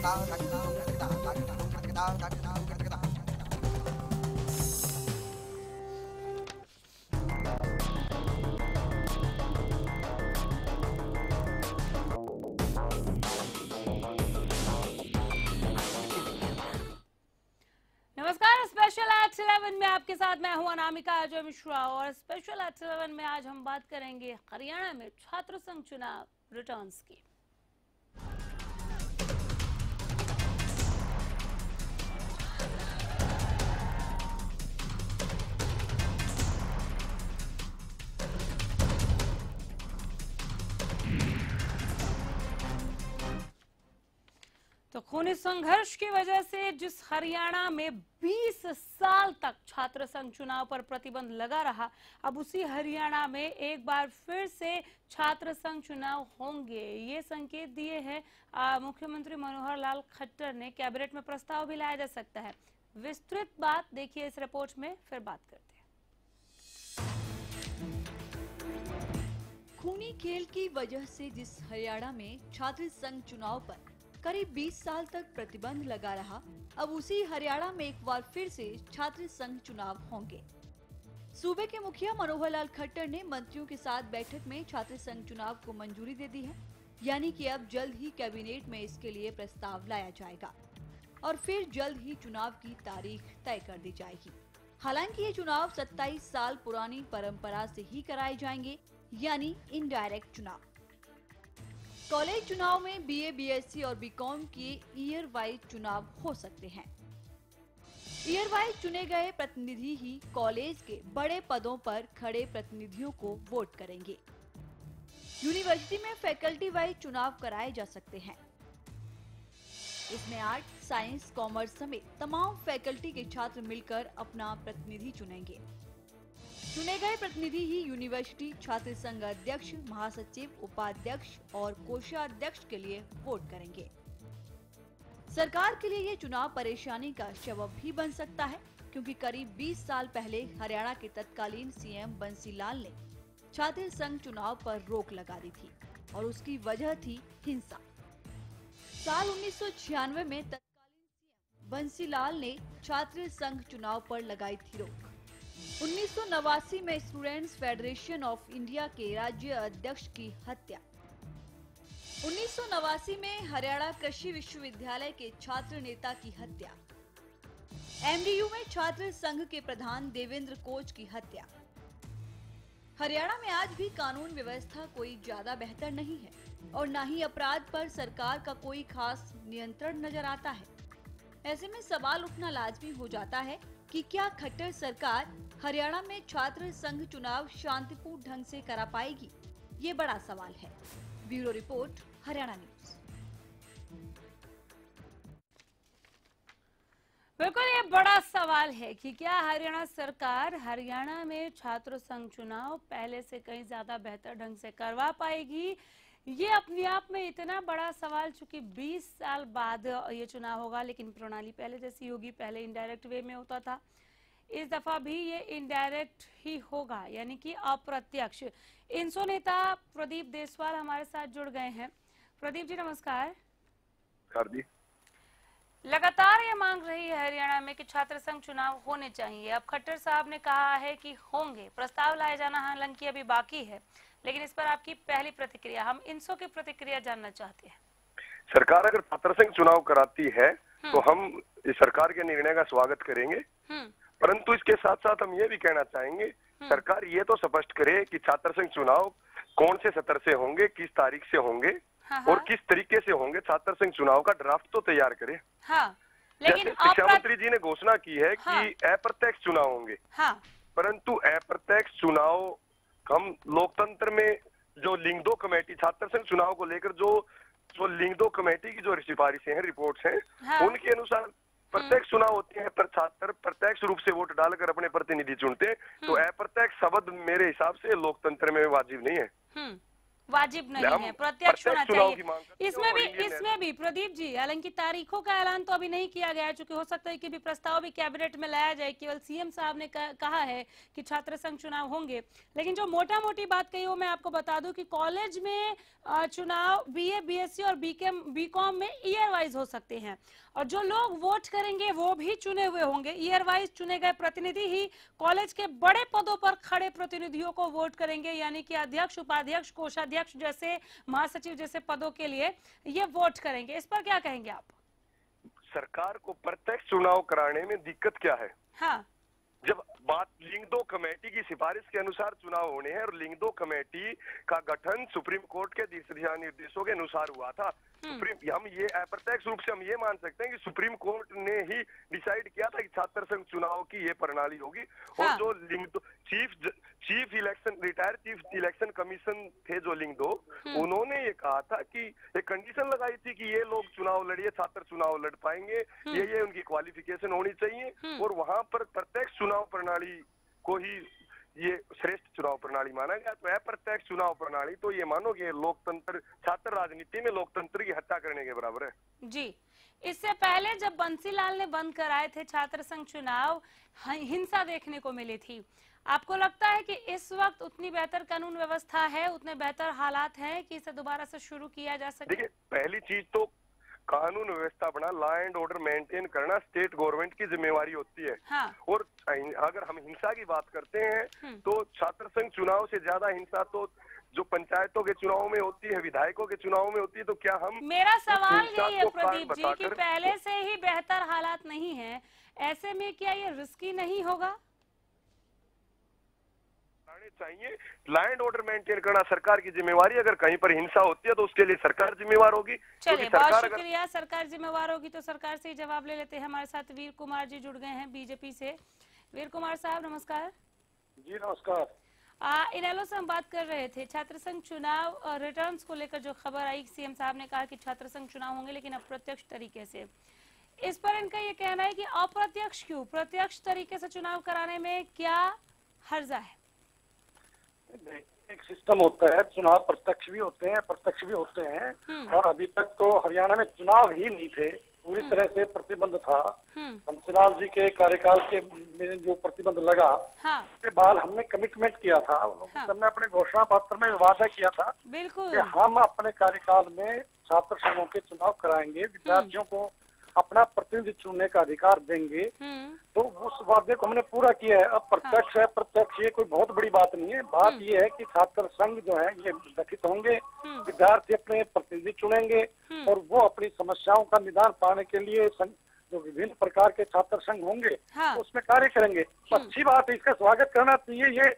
नमस्कार, special eight 11 में आपके साथ मैं हूं अनामिका अजय मिश्रा। और स्पेशल एट 11 में आज हम बात करेंगे हरियाणा में छात्र संघ चुनाव रिटर्न्स की। तो खूनी संघर्ष की वजह से जिस हरियाणा में 20 साल तक छात्र संघ चुनाव पर प्रतिबंध लगा रहा, अब उसी हरियाणा में एक बार फिर से छात्र संघ चुनाव होंगे, ये संकेत दिए हैं मुख्यमंत्री मनोहर लाल खट्टर ने। कैबिनेट में प्रस्ताव भी लाया जा सकता है। विस्तृत बात देखिए इस रिपोर्ट में, फिर बात करते हैं। खूनी खेल की वजह से जिस हरियाणा में छात्र संघ चुनाव पर करीब 20 साल तक प्रतिबंध लगा रहा, अब उसी हरियाणा में एक बार फिर से छात्र संघ चुनाव होंगे। सूबे के मुखिया मनोहर लाल खट्टर ने मंत्रियों के साथ बैठक में छात्र संघ चुनाव को मंजूरी दे दी है, यानी कि अब जल्द ही कैबिनेट में इसके लिए प्रस्ताव लाया जाएगा और फिर जल्द ही चुनाव की तारीख तय कर दी जाएगी। हालांकि ये चुनाव 27 साल पुरानी परंपरा से ही कराए जाएंगे, यानी इनडायरेक्ट चुनाव। कॉलेज चुनाव में बीए, बीएससी और बीकॉम के ईयर वाइज चुनाव हो सकते हैं। ईयर वाइज चुने गए प्रतिनिधि ही कॉलेज के बड़े पदों पर खड़े प्रतिनिधियों को वोट करेंगे। यूनिवर्सिटी में फैकल्टी वाइज चुनाव कराए जा सकते हैं। इसमें आर्ट, साइंस, कॉमर्स समेत तमाम फैकल्टी के छात्र मिलकर अपना प्रतिनिधि चुनेंगे। चुने गए प्रतिनिधि ही यूनिवर्सिटी छात्र संघ अध्यक्ष, महासचिव, उपाध्यक्ष और कोषाध्यक्ष के लिए वोट करेंगे। सरकार के लिए ये चुनाव परेशानी का सबब भी बन सकता है, क्योंकि करीब 20 साल पहले हरियाणा के तत्कालीन सीएम बंसी लाल ने छात्र संघ चुनाव पर रोक लगा दी थी और उसकी वजह थी हिंसा। साल 1996 में तत्कालीन सीएम बंसी लाल ने छात्र संघ चुनाव पर लगाई थी रोक। 1989 में स्टूडेंट्स फेडरेशन ऑफ इंडिया के राज्य अध्यक्ष की हत्या। 1989 में हरियाणा कृषि विश्वविद्यालय के छात्र नेता की हत्या। एमडीयू में छात्र संघ के प्रधान देवेंद्र कोच की हत्या। हरियाणा में आज भी कानून व्यवस्था कोई ज्यादा बेहतर नहीं है और न ही अपराध पर सरकार का कोई खास नियंत्रण नजर आता है। ऐसे में सवाल उठना लाजमी हो जाता है कि क्या खट्टर सरकार हरियाणा में छात्र संघ चुनाव शांतिपूर्ण ढंग से करा पाएगी? ये बड़ा सवाल है। Bureau report, Haryana news. बिल्कुल, ये बड़ा सवाल है कि क्या हरियाणा सरकार हरियाणा में छात्र संघ चुनाव पहले से कहीं ज्यादा बेहतर ढंग से करवा पाएगी। ये अपने आप में इतना बड़ा सवाल, चूंकि 20 साल बाद ये चुनाव होगा, लेकिन प्रणाली पहले जैसी होगी। पहले इनडायरेक्ट वे में होता था, इस दफा भी ये इनडायरेक्ट ही होगा, यानी कि अप्रत्यक्ष। इंसो नेता प्रदीप देसवाल हमारे साथ जुड़ गए हैं। प्रदीप जी नमस्कार। जी। लगातार ये मांग रही है हरियाणा में कि छात्र संघ चुनाव होने चाहिए। अब खट्टर साहब ने कहा है कि होंगे, प्रस्ताव लाया जाना हालांकि अभी बाकी है, लेकिन इस पर आपकी पहली प्रतिक्रिया, हम इंसो की प्रतिक्रिया जानना चाहते हैं। सरकार अगर छात्र संघ चुनाव कराती है तो हम इस सरकार के निर्णय का स्वागत करेंगे, परंतु इसके साथ साथ हम ये भी कहना चाहेंगे, सरकार ये तो स्पष्ट करे कि छात्र संघ चुनाव कौन से सत्र से होंगे, किस तारीख से होंगे और किस तरीके से होंगे। छात्र संघ चुनाव का ड्राफ्ट तो तैयार करे। लेकिन शिक्षा मंत्री जी ने घोषणा की है कि अप्रत्यक्ष चुनाव होंगे, परंतु अप्रत्यक्ष चुनाव हम लोकतंत्र में जो लिंग दो कमेटी छात्र संघ चुनाव को लेकर जो लिंग दो कमेटी की जो सिफारिशें हैं, रिपोर्ट्स हैं, उनके अनुसार प्रत्यक्ष चुनाव होते हैं पर छात्र प्रत्यक्ष रूप से वोट डालकर अपने प्रतिनिधि चुनते हैं। तो अप्रत्यक्ष शब्द मेरे हिसाब से लोकतंत्र में वाजिब नहीं है। वाजिब नहीं है, प्रत्यक्ष होना चाहिए। इसमें भी प्रदीप जी, हालांकि तारीखों का ऐलान तो अभी नहीं किया गया है, चूंकि हो सकता है कि भी प्रस्ताव भी कैबिनेट में लाया जाए। केवल सीएम साहब ने कहा है कि छात्र संघ चुनाव होंगे, लेकिन जो मोटा मोटी बात कही वो मैं आपको बता दूं कि कॉलेज में चुनाव बीए, बीएससी और बीकॉम में ईयर वाइज हो सकते हैं, और जो लोग वोट करेंगे वो भी चुने हुए होंगे। ईयर वाइज चुने गए प्रतिनिधि ही कॉलेज के बड़े पदों पर खड़े प्रतिनिधियों को वोट करेंगे, यानी कि अध्यक्ष, उपाध्यक्ष, कोषाध्यक्ष जैसे, महासचिव जैसे पदों के लिए ये वोट करेंगे। इस पर क्या कहेंगे आप? सरकार को प्रत्यक्ष चुनाव कराने में दिक्कत क्या है? हाँ, जब बात लिंग दो कमेटी की सिफारिश के अनुसार चुनाव होने हैं, और लिंग दो कमेटी का गठन सुप्रीम कोर्ट के दिशा निर्देशों के अनुसार हुआ था। हम ये अप्रत्यक्ष रूप से हम ये मान सकते हैं कि सुप्रीम कोर्ट ने ही डिसाइड किया था कि छात्र संघ चुनाव की ये प्रणाली होगी। हाँ। और जो लिंग दो रिटायर्ड चीफ इलेक्शन कमीशन थे जो लिंग दो, उन्होंने ये कहा था कि एक कंडीशन लगाई थी कि ये लोग चुनाव लड़िए, छात्र चुनाव लड़ पाएंगे, ये उनकी क्वालिफिकेशन होनी चाहिए, और वहां पर प्रत्यक्ष चुनाव प्रणाली को ही ये श्रेष्ठ चुनाव प्रणाली माना गया। तो अप्रत्यक्ष चुनाव प्रणाली तो ये मानो कि लोकतंत्र, छात्र राजनीति में लोकतंत्र की हत्या करने के बराबर है। जी, इससे पहले जब बंसीलाल ने बंद कराए थे छात्र संघ चुनाव, हिंसा देखने को मिली थी। आपको लगता है कि इस वक्त उतनी बेहतर कानून व्यवस्था है, उतने बेहतर हालात हैं कि इसे दोबारा से शुरू किया जा सके? देखिए, पहली चीज तो कानून व्यवस्था बना, लॉ एंड ऑर्डर मेंटेन करना स्टेट गवर्नमेंट की जिम्मेवारी होती है। हाँ। और अगर हम हिंसा की बात करते हैं तो छात्र संघ चुनाव से ज्यादा हिंसा तो जो पंचायतों के चुनाव में होती है, विधायकों के चुनाव में होती है। तो क्या हम, मेरा सवाल यही है प्रदीप जी कि पहले से ही बेहतर हालात नहीं है, ऐसे में क्या ये रिस्की नहीं होगा? चाहिए लॉ एंड ऑर्डर मेंटेन करना सरकार की जिम्मेवारी। अगर कहीं पर हिंसा होती है तो उसके लिए सरकार जिम्मेवार होगी। चलिए, बहुत शुक्रिया। सरकार जिम्मेवार होगी तो सरकार से ही जवाब ले लेते हैं। हमारे साथ वीर कुमार जी जुड़ गए हैं बीजेपी से। वीर कुमार साहब नमस्कार। जी नमस्कार। इनेलो से हम बात कर रहे थे छात्र संघ चुनाव रिटर्न्स को लेकर जो खबर आई, सीएम साहब ने कहा कि छात्र संघ चुनाव होंगे लेकिन अप्रत्यक्ष तरीके से। इस पर इनका ये कहना है कि अप्रत्यक्ष क्यों, प्रत्यक्ष तरीके से चुनाव कराने में क्या हर्जा है? एक सिस्टम होता है, चुनाव प्रत्यक्ष भी होते हैं, अप्रत्यक्ष भी होते हैं, और अभी तक तो हरियाणा में चुनाव ही नहीं थे, पूरी तरह से प्रतिबंध था। बंसीलाल जी के कार्यकाल के में जो प्रतिबंध लगा, उसके बाद हमने कमिटमेंट किया था, हमने अपने घोषणा पत्र में वादा किया था कि हम अपने कार्यकाल में छात्र संघों के चुनाव कराएंगे, विद्यार्थियों को अपना प्रतिनिधि चुनने का अधिकार देंगे। तो उस वादे को हमने पूरा किया है। अब प्रत्यक्ष है, प्रत्यक्ष, ये कोई बहुत बड़ी बात नहीं है। बात ये है कि छात्र संघ जो है ये गठित होंगे, विद्यार्थी अपने प्रतिनिधि चुनेंगे, और वो अपनी समस्याओं का निदान पाने के लिए जो विभिन्न प्रकार के छात्र संघ होंगे तो उसमें कार्य करेंगे। तो अच्छी बात है, इसका स्वागत करना चाहिए। ये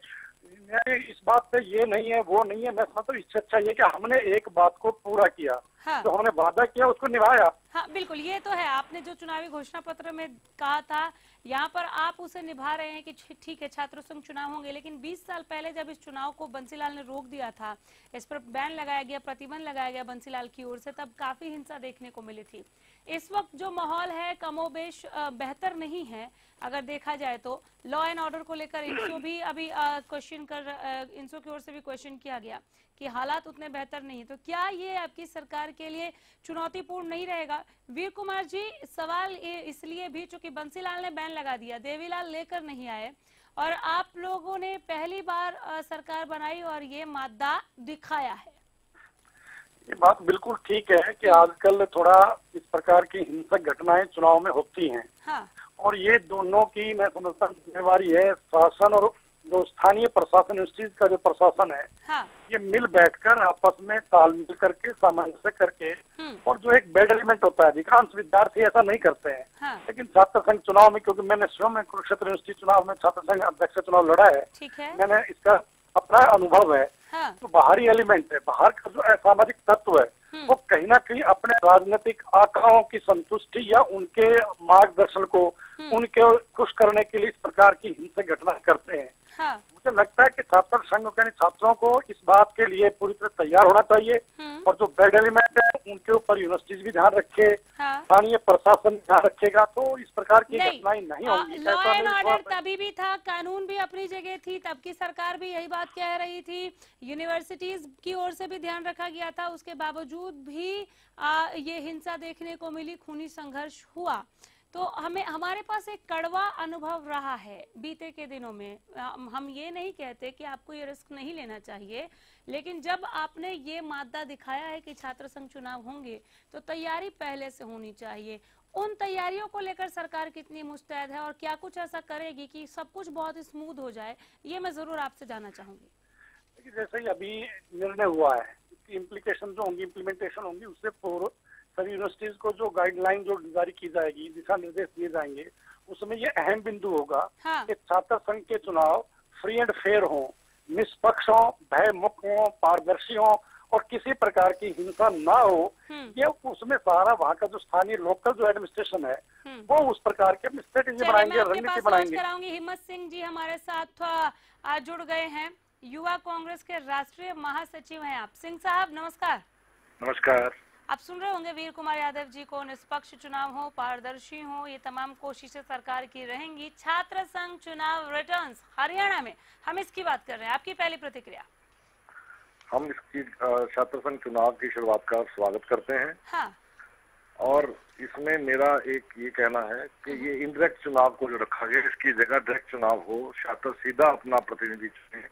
इस बात पे ये नहीं है, वो नहीं है, मैं समझता हूँ इससे अच्छा ये कि हमने एक बात को पूरा किया। हाँ। जो हमने वादा किया उसको निभाया। हाँ बिल्कुल, ये तो है। आपने जो चुनावी घोषणा पत्र में कहा था, यहाँ पर आप उसे निभा रहे हैं कि ठीक है छात्र संघ चुनाव होंगे, लेकिन 20 साल पहले जब इस चुनाव को बंसीलाल ने रोक दिया था, इस पर बैन लगाया गया, प्रतिबंध लगाया गया बंसीलाल की ओर से, तब काफी हिंसा देखने को मिली थी। इस वक्त जो माहौल है कमोबेश बेहतर नहीं है अगर देखा जाए तो। लॉ एंड ऑर्डर को लेकर इंसो भी अभी क्वेश्चन कर, इंसो की ओर से भी क्वेश्चन किया गया कि हालात उतने बेहतर नहीं है। तो क्या ये आपकी सरकार के लिए चुनौतीपूर्ण नहीं रहेगा? वीर कुमार जी, सवाल इसलिए भी चूंकि बंसीलाल ने बैन लगा दिया, देवीलाल लेकर नहीं आए, और आप लोगों ने पहली बार सरकार बनाई और ये मादा दिखाया है। ये बात बिल्कुल ठीक है कि आजकल थोड़ा इस प्रकार की हिंसक घटनाएं चुनाव में होती हैं। हाँ। और ये दोनों की मैं समझता हूँ जिम्मेवारी है, शासन और जो स्थानीय प्रशासन, इस चीज का जो प्रशासन है, हाँ। ये मिल बैठकर आपस में तालमेल करके, सामंजस्य करके, और जो एक बैड एलिमेंट होता है, अधिकांश विद्यार्थी ऐसा नहीं करते हैं। हाँ। लेकिन छात्र संघ चुनाव में, क्योंकि मैंने स्वयं कुरुक्षेत्र यूनिवर्सिटी चुनाव में छात्र संघ अध्यक्ष चुनाव लड़ा है, मैंने इसका अपना अनुभव है। हाँ। तो बाहरी एलिमेंट है, बाहर का जो असामाजिक तत्व है, वो कहीं ना कहीं अपने राजनीतिक आकाओं की संतुष्टि या उनके मार्गदर्शन को उनके खुश करने के लिए इस प्रकार की हिंसक घटना करते हैं। हाँ। मुझे लगता है कि छात्र संघ यानी छात्रों को इस बात के लिए पूरी तरह तैयार होना चाहिए, और जो बैड एलिमेंट है उनके ऊपर यूनिवर्सिटीज भी ध्यान रखे, स्थानीय प्रशासन ध्यान रखेगा तो इस प्रकार की घटनाएं नहीं होंगी। लॉ एंड ऑर्डर तभी भी था, कानून भी अपनी जगह थी, तब की सरकार भी यही बात कह रही थी, यूनिवर्सिटीज की ओर से भी ध्यान रखा गया था, उसके बावजूद भी ये हिंसा देखने को मिली, खूनी संघर्ष हुआ। तो हमारे पास एक कड़वा अनुभव रहा है बीते के दिनों में। हम ये नहीं कहते कि आपको ये रिस्क नहीं लेना चाहिए, लेकिन जब आपने ये मादा दिखाया है कि छात्र संघ चुनाव होंगे तो तैयारी पहले से होनी चाहिए। उन तैयारियों को लेकर सरकार कितनी मुस्तैद है और क्या कुछ ऐसा करेगी कि सब कुछ बहुत स्मूथ हो जाए, ये मैं जरूर आपसे जानना चाहूंगी। जैसे ही अभी निर्णय हुआ है, इम्प्लीकेशन जो होंगी, इम्प्लीमेंटेशन होंगी, उससे पूर्व सभी यूनिवर्सिटीज को जो गाइडलाइन जो जारी की जाएगी, दिशा निर्देश दिए जाएंगे, उसमें ये अहम बिंदु होगा कि छात्र संघ के चुनाव फ्री एंड फेयर हो, निष्पक्ष हो, भय मुक्त हो, पारदर्शी हो और किसी प्रकार की हिंसा ना हो। ये उसमें सारा वहाँ का जो स्थानीय लोकल जो एडमिनिस्ट्रेशन है वो उस प्रकार के स्ट्रेटेजी बनाएंगे, रणनीति बनाएंगे। हिम्मत सिंह जी हमारे साथ आज जुड़ गए हैं, युवा कांग्रेस के राष्ट्रीय महासचिव हैं आप। सिंह साहब नमस्कार। नमस्कार। आप सुन रहे होंगे वीर कुमार यादव जी को, निष्पक्ष चुनाव हो, पारदर्शी हो, ये तमाम कोशिशें सरकार की रहेंगी। छात्र संघ चुनाव रिटर्न्स हरियाणा में, हम इसकी बात कर रहे हैं, आपकी पहली प्रतिक्रिया? हम इसकी छात्र संघ चुनाव की शुरुआत का स्वागत करते हैं। हाँ। और इसमें मेरा एक ये कहना है कि ये इनडायरेक्ट चुनाव को जो रखा गया, इसकी जगह डायरेक्ट चुनाव हो, छात्र सीधा अपना प्रतिनिधि चुने,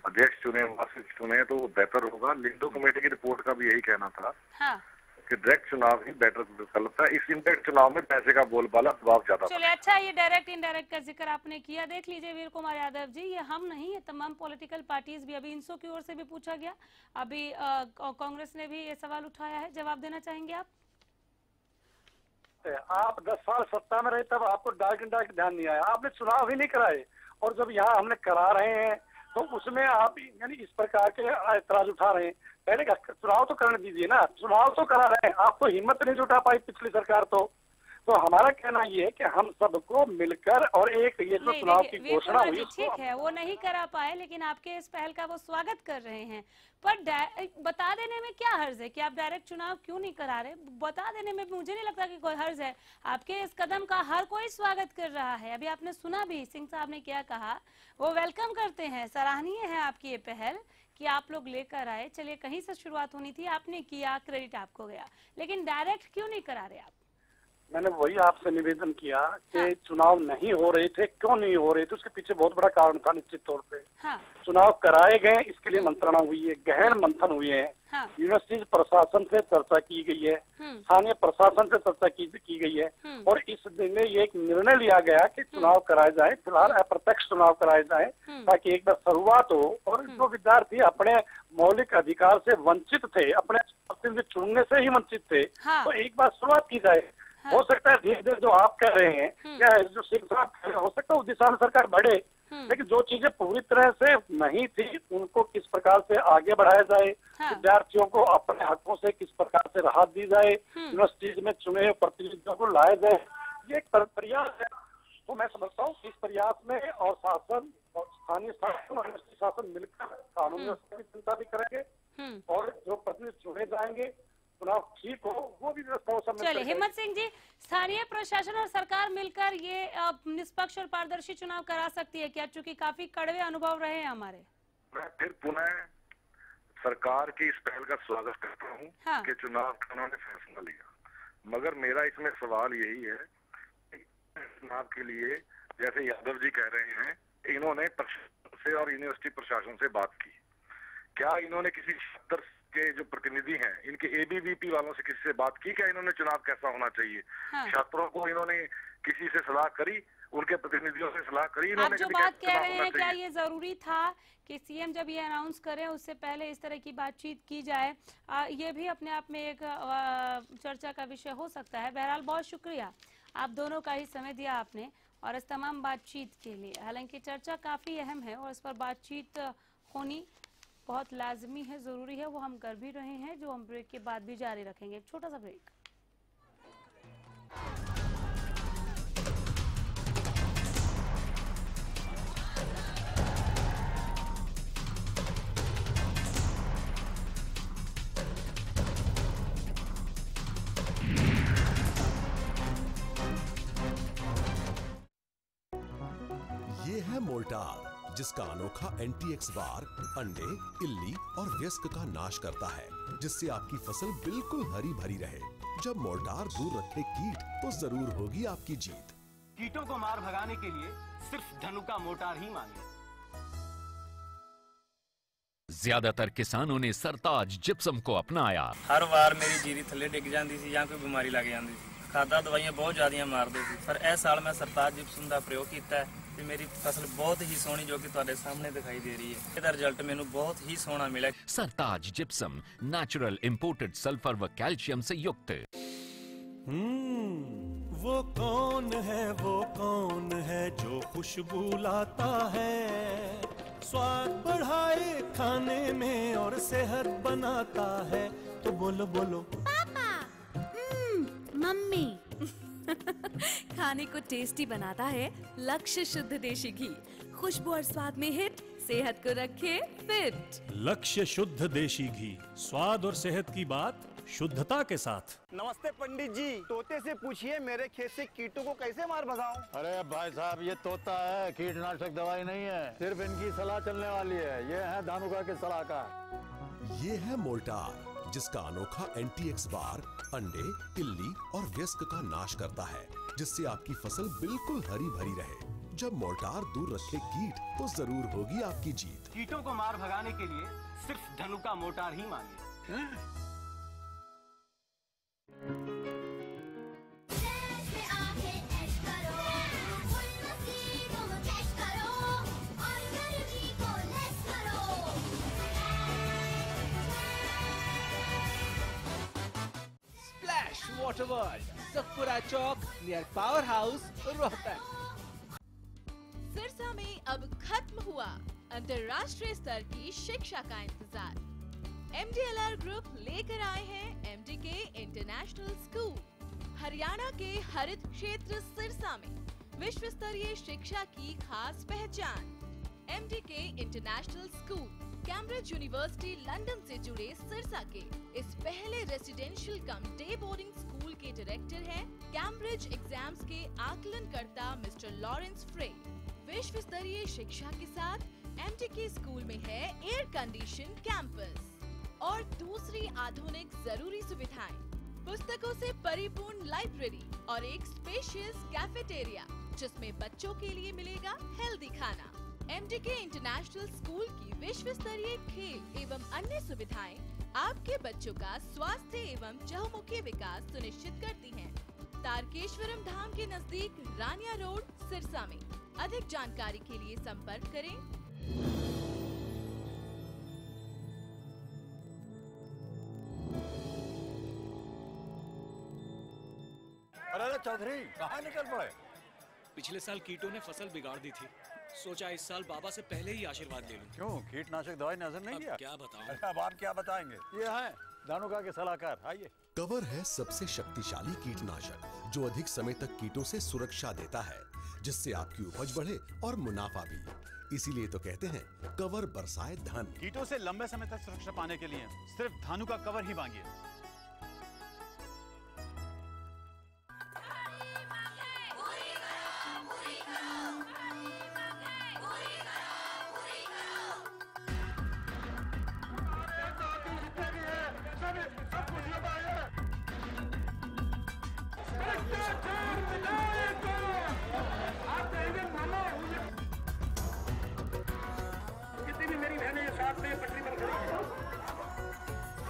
अध्यक्ष चुने, महासचिव चुने तो बेहतर होगा। लिंडो कमेटी की रिपोर्ट का भी यही कहना था। हाँ। कि डायरेक्ट चुनाव ही बेटर विकल्प है। इस इनडायरेक्ट चुनाव में पैसे का बोलबाला दबाव ज्यादा। चलिए अच्छा, ये डायरेक्ट इनडायरेक्ट का जिक्र आपने किया, देख लीजिए वीर कुमार यादव जी, ये हम नहीं, ये तमाम पॉलिटिकल पार्टीज भी, अभी इंसो की ओर से भी पूछा गया, अभी कांग्रेस ने भी ये सवाल उठाया है, जवाब देना चाहेंगे आप? आप 10 साल सत्ता में रहे तब आपको डायरेक्ट ध्यान नहीं आया, आपने चुनाव ही नहीं कराए, और जब यहाँ हमने करा रहे हैं तो उसमें आप यानी इस प्रकार के ऐतराज उठा रहे हैं। पहले चुनाव तो करने दीजिए ना, चुनाव तो करा रहे हैं, आपको हिम्मत नहीं जुटा पाई पिछली सरकार तो हमारा कहना ये है कि हम सबको मिलकर और एक ये जो चुनाव की घोषणा हुई, ठीक है वो नहीं करा पाए, लेकिन आपके इस पहल का वो स्वागत कर रहे हैं, पर बता देने में क्या हर्ज है कि आप डायरेक्ट चुनाव क्यों नहीं करा रहे? बता देने में मुझे नहीं लगता कि कोई हर्ज है, आपके इस कदम का हर कोई स्वागत कर रहा है। अभी आपने सुना भी सिंह साहब ने क्या कहा, वो वेलकम करते हैं, सराहनीय है आपकी ये पहल कि आप लोग लेकर आए। चलिए कहीं से शुरुआत होनी थी, आपने किया, क्रेडिट आपको गया, लेकिन डायरेक्ट क्यों नहीं करा रहे आप? मैंने वही आपसे निवेदन किया कि चुनाव नहीं हो रहे थे, क्यों नहीं हो रहे थे, उसके पीछे बहुत बड़ा कारण था निश्चित तौर पे। चुनाव कराए गए, इसके लिए मंत्रणा हुई है, गहन मंथन हुए हैं, यूनिवर्सिटी प्रशासन से चर्चा की गई है, स्थानीय प्रशासन से चर्चा की गई है, और इस दिन में ये एक निर्णय लिया गया कि चुनाव कराए जाए, फिलहाल अप्रत्यक्ष चुनाव कराए जाए, ताकि एक बार शुरुआत हो। और जो विद्यार्थी अपने मौलिक अधिकार से वंचित थे, अपने प्रतिनिधि चुनने से ही वंचित थे, तो एक बार शुरुआत की जाए। हो सकता है धीरे धीरे जो आप कह रहे हैं, क्या है जो सिंह साहब कह रहे हैं, हो सकता है उस दिशा में सरकार बढ़े, लेकिन जो चीजें पूरी तरह से नहीं थी उनको किस प्रकार से आगे बढ़ाया जाए, विद्यार्थियों को अपने हकों से किस प्रकार से राहत दी जाए, यूनिवर्सिटीज में चुने हुए प्रतिनिधियों को लाया जाए, ये एक प्रयास है। तो मैं समझता हूँ इस प्रयास में और शासन और स्थानीय शासन और यूनिवर्सिटी शासन मिलकर कानून व्यवस्था की चिंता भी करेंगे, और जो प्रतिनिधि चुने जाएंगे चुनाव ठीक हो वो भी व्यवस्था। चलिए हिम्मत सिंह जी, स्थानीय प्रशासन और सरकार मिलकर ये निष्पक्ष और पारदर्शी चुनाव करा सकती है क्या? चूंकि काफी कड़वे अनुभव रहे हैं हमारे। मैं फिर पुनः सरकार की इस पहल का स्वागत करता हूँ कि चुनाव का उन्होंने फैसला लिया, मगर मेरा इसमें सवाल यही है चुनाव के लिए, जैसे यादव जी कह रहे हैं, इन्होंने प्रशासन से और यूनिवर्सिटी प्रशासन से बात की, क्या इन्होंने किसी छात्र के जो प्रतिनिधि हैं, इनके एबीवीपी वालों से किसी से बात की? क्या इन्होंने चुनाव कैसा होना चाहिए? छात्रों को इन्होंने किसी से सलाह करी, उनके प्रतिनिधियों से सलाह करी? आप जो बात कह रहे हैं, क्या ये जरूरी था कि सीएम जब ये अनाउंस करें उससे पहले इस तरह की बातचीत की जाए? ये भी अपने आप में एक चर्चा का विषय हो सकता है। बहरहाल बहुत शुक्रिया, आप दोनों का ही समय दिया आपने और इस तमाम बातचीत के लिए। हालांकि चर्चा काफी अहम है और इस पर बातचीत होनी बहुत लाजमी है, जरूरी है, वो हम कर भी रहे हैं, जो हम ब्रेक के बाद भी जारी रखेंगे। एक छोटा सा ब्रेक। मोल्टार, जिसका अनोखा एंटी-एक्स बार अंडे, इल्ली और वयस्क का नाश करता है, जिससे आपकी फसल बिल्कुल हरी भरी रहे। जब मोल्टार दूर रखे कीट, तो जरूर होगी आपकी जीत। कीटों को मार भगाने के लिए सिर्फ धनुका मोटार ही मांगे। ज्यादातर किसानों ने सरताज जिप्सम को अपनाया। हर बार मेरी जीरी थले डिग जाती थी या कोई बीमारी लग जाती थी। खादा दवाइयां बहुत ज्यादा मारते थे, पर इस साल मैं सरताज जिप्सम का प्रयोग किया ਤੇ ਮੇਰੀ ਫਸਲ ਬਹੁਤ ਹੀ ਸੋਹਣੀ ਜੋ ਕਿ ਤੁਹਾਡੇ ਸਾਹਮਣੇ ਦਿਖਾਈ ਦੇ ਰਹੀ ਹੈ। ਇਹਦਾ ਰਿਜ਼ਲਟ ਮੈਨੂੰ बहुत ही सोहना मिला। सरताज जिप्सम नेचुरल इंपोर्टेड सल्फर व कैल्शियम से युक्त। वो कौन है जो खुशबू लाता है, स्वाद बढ़ाए खाने में और सेहत बनाता है। तो बोलो बोलो पापा, मम्मी। खाने को टेस्टी बनाता है लक्ष्य शुद्ध देशी घी। खुशबू और स्वाद में हिट, सेहत को रखे फिट। लक्ष्य शुद्ध देशी घी, स्वाद और सेहत की बात शुद्धता के साथ। नमस्ते पंडित जी, तोते से पूछिए मेरे खेत से कीटों को कैसे मार भगाऊं। अरे भाई साहब, ये तोता है, कीटनाशक दवाई नहीं है, सिर्फ इनकी सलाह चलने वाली है। ये है धानुका के सलाहकार। ये है मोल्टार, जिसका अनोखा एंटी-एक्स बार अंडे, इल्ली और वयस्क का नाश करता है, जिससे आपकी फसल बिल्कुल हरी भरी रहे। जब मोल्टार दूर रखे कीट, तो जरूर होगी आपकी जीत। कीटों को मार भगाने के लिए सिर्फ धनुका मोटार ही मांगे। वाटर वर्ल्ड, सतपुरा चौक near power house, Rohtak. Sirsa में अब खत्म हुआ अंतर्राष्ट्रीय स्तर की शिक्षा का इंतजार। MDLR ग्रुप लेकर आए हैं MDK इंटरनेशनल स्कूल। हरियाणा के हरित क्षेत्र सिरसा में विश्व स्तरीय शिक्षा की खास पहचान। MDK international school Cambridge university London से जुड़े सिरसा के इस पहले रेसिडेंशियल कम डे बोर्डिंग स्कूल के डायरेक्टर हैं कैम्ब्रिज एग्जाम्स के आकलनकर्ता मिस्टर लॉरेंस फ्रे। विश्व स्तरीय शिक्षा के साथ MDK स्कूल में है एयर कंडीशन कैंपस और दूसरी आधुनिक जरूरी सुविधाएं, पुस्तकों से परिपूर्ण लाइब्रेरी और एक स्पेशियस कैफेटेरिया, जिसमें बच्चों के लिए मिलेगा हेल्दी खाना। MDK इंटरनेशनल स्कूल की विश्व स्तरीय खेल एवं अन्य सुविधाएं आपके बच्चों का स्वास्थ्य एवं चहुमुखी विकास सुनिश्चित करती हैं। तारकेश्वरम धाम के नजदीक रानिया रोड, सिरसा में। अधिक जानकारी के लिए संपर्क करें। अरे चौधरी, कहाँ निकल पड़े? पिछले साल कीटों ने फसल बिगाड़ दी थी, सोचा इस साल बाबा से पहले ही आशीर्वाद ले लूं। क्यों, कीटनाशक दवाई नजर नहीं दिया? क्या बताऊं? अब आप क्या बताएंगे? ये है धानुका के सलाहकार, आइए। कवर है सबसे शक्तिशाली कीटनाशक, जो अधिक समय तक कीटों से सुरक्षा देता है, जिससे आपकी उपज बढ़े और मुनाफा भी। इसीलिए तो कहते हैं कवर बरसाए धन। कीटों से लंबे समय तक सुरक्षा पाने के लिए सिर्फ धानुका कवर ही मांगिए।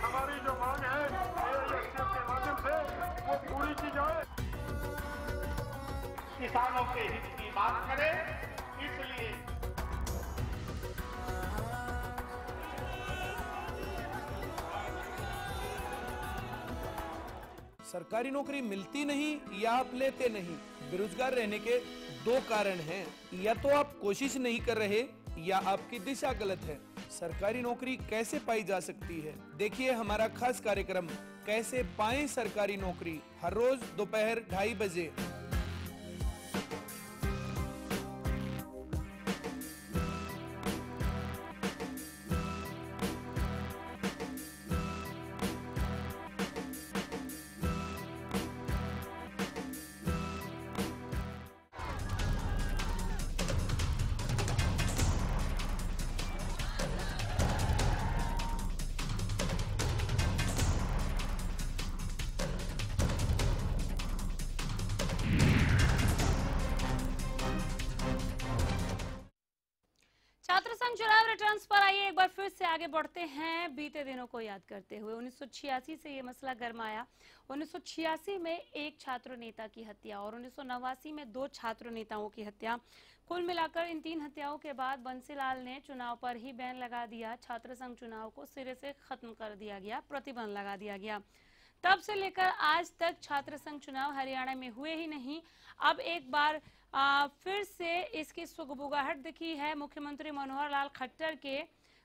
हमारी जो मांग है के माध्यम से वो पूरी की जाए। किसानों के हित की बात करें, इसलिए सरकारी नौकरी मिलती नहीं या आप लेते नहीं। बेरोजगार रहने के दो कारण हैं, या तो आप कोशिश नहीं कर रहे या आपकी दिशा गलत है। सरकारी नौकरी कैसे पाई जा सकती है, देखिए हमारा खास कार्यक्रम कैसे पाएं सरकारी नौकरी, हर रोज दोपहर 2:30 बजे। बार फिर से आगे बढ़ते हैं बीते दिनों को याद करते हुए। 1986 से ये मसला गरमाया। 1986 में एक छात्र नेता की हत्या और 1989 में 2 छात्र नेताओं की हत्या। कुल मिलाकर इन 3 हत्याओं के बाद बंसीलाल ने चुनाव पर ही बैन लगा दिया। छात्र संघ चुनाव को सिरे से खत्म कर दिया गया, प्रतिबंध लगा दिया गया। तब से लेकर आज तक छात्र संघ चुनाव हरियाणा में हुए ही नहीं। अब एक बार फिर से इसकी सुगबुगाहट दिखी है। मुख्यमंत्री मनोहर लाल खट्टर के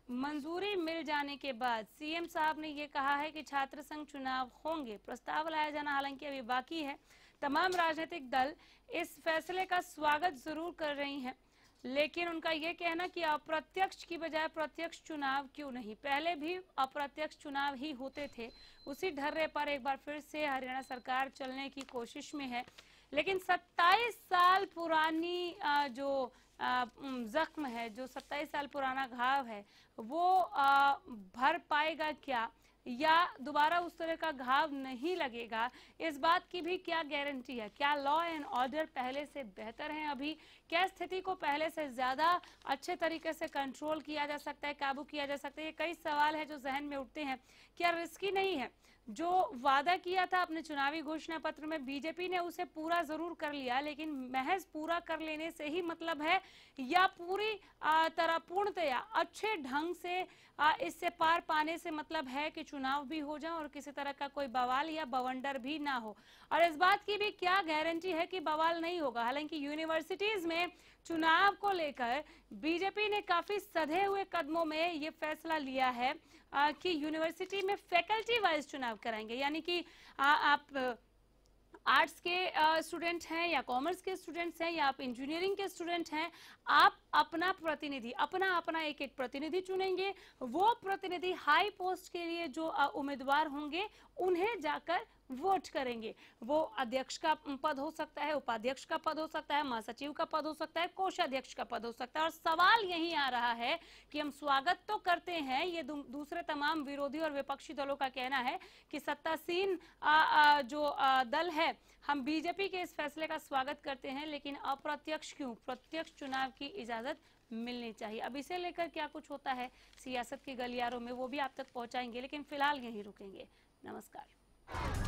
मंजूरी मिल जाने के बाद सीएम साहब ने ये कहा है कि छात्र संघ चुनाव होंगे। प्रस्ताव लाया जाना हालांकि अभी बाकी है। तमाम राजनीतिक दल इस फैसले का स्वागत जरूर कर रही हैं, लेकिन उनका ये कहना कि अप्रत्यक्ष की बजाय प्रत्यक्ष चुनाव क्यों नहीं। पहले भी अप्रत्यक्ष चुनाव ही होते थे। उसी ढर्रे पर एक बार फिर से हरियाणा सरकार चलने की कोशिश में है, लेकिन 27 साल पुरानी जो जख्म है, जो 27 साल पुराना घाव है, वो भर पाएगा क्या या दोबारा उस तरह का घाव नहीं लगेगा, इस बात की भी क्या गारंटी है। क्या लॉ एंड ऑर्डर पहले से बेहतर है अभी? क्या स्थिति को पहले से ज्यादा अच्छे तरीके से कंट्रोल किया जा सकता है, काबू किया जा सकता है? ये कई सवाल है जो जहन में उठते हैं। क्या रिस्की नहीं है? जो वादा किया था अपने चुनावी घोषणा पत्र में, बीजेपी ने उसे पूरा जरूर कर लिया, लेकिन महज पूरा कर लेने से ही मतलब है या पूरी तरह पूर्णतया अच्छे ढंग से इससे पार पाने से मतलब है कि चुनाव भी हो जाए और किसी तरह का कोई बवाल या बवंडर भी ना हो? और इस बात की भी क्या गारंटी है कि बवाल नहीं होगा? हालांकि यूनिवर्सिटीज में चुनाव को लेकर बीजेपी ने काफी सधे हुए कदमों में ये फैसला लिया है कि यूनिवर्सिटी में फैकल्टी वाइज चुनाव कराएंगे। यानी कि आप आर्ट्स के स्टूडेंट हैं या कॉमर्स के स्टूडेंट्स हैं या आप इंजीनियरिंग के स्टूडेंट हैं, आप अपना प्रतिनिधि अपना एक प्रतिनिधि चुनेंगे। वो प्रतिनिधि हाई पोस्ट के लिए जो उम्मीदवार होंगे उन्हें जाकर वोट करेंगे। वो अध्यक्ष का पद हो सकता है, उपाध्यक्ष का पद हो सकता है, महासचिव का पद हो सकता है, कोषाध्यक्ष का पद हो सकता है। और सवाल यही आ रहा है कि हम स्वागत तो करते हैं, ये दूसरे तमाम विरोधी और विपक्षी दलों का कहना है कि सत्तासीन जो दल है, हम बीजेपी के इस फैसले का स्वागत करते हैं, लेकिन अप्रत्यक्ष क्यों? प्रत्यक्ष चुनाव की इजाजत मिलनी चाहिए। अब इसे लेकर क्या कुछ होता है सियासत के गलियारों में, वो भी आप तक पहुंचाएंगे, लेकिन फिलहाल यहीं रुकेंगे। नमस्कार।